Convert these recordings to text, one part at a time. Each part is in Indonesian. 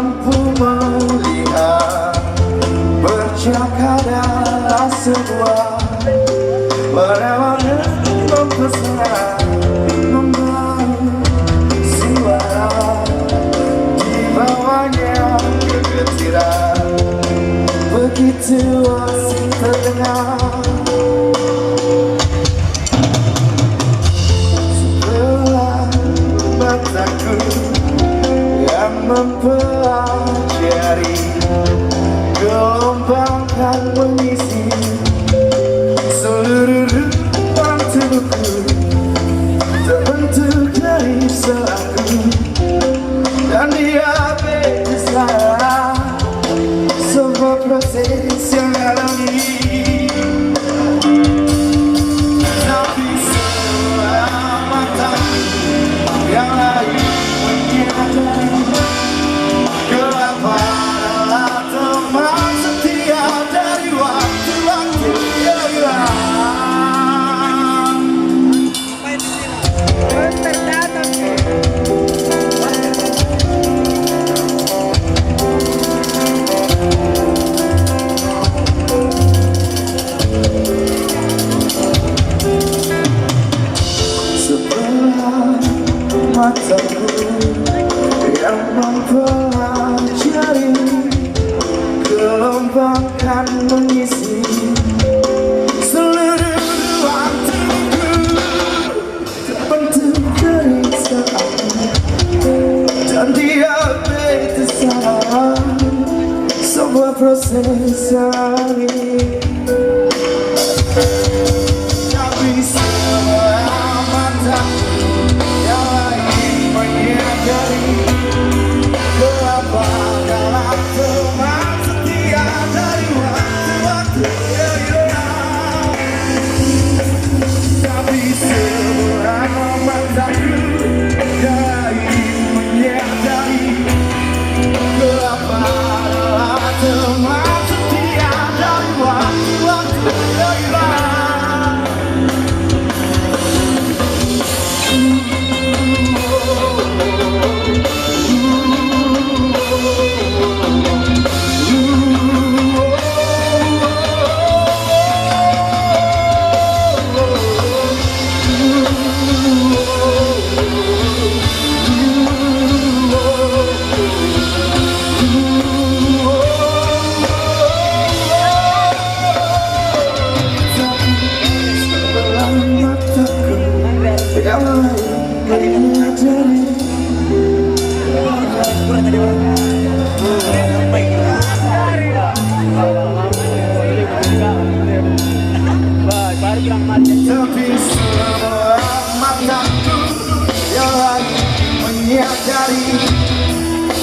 mampu melihat bercakap dalam sebuah warna mempesona, membawa suara di bawahnya kegetiran begitu asing terdengar. Mempelajari gelombang kan mengisi seluruh ruang tubuhku, terbentuk dari selaku dan diabeteslah sebuah proses yang alami. Tapi semua mata yang lain menyadari mataku yang mempelajari gelombang kan mengisi seluruh ruang tubuhku, terbentuk dari satu dan diabeteslah sebuah proses yang alami. Tapi semua mataku tapi semua mataku yang lagi menyadari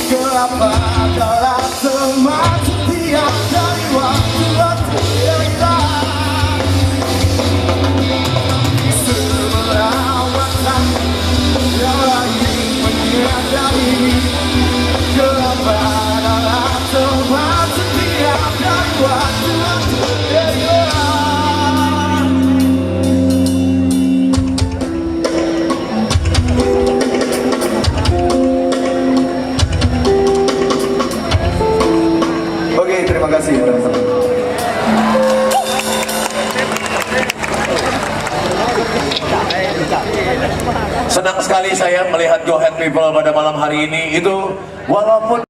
gelapa dalam semua setiap dari waktu-waktu yang hilang. Semua mataku yang lagi menyadari gelapa dalam semua setiap dari waktu-waktu yang hilang. Terima kasih teman-teman. Senang sekali saya melihat Go Ahead People pada malam hari ini. Itu walaupun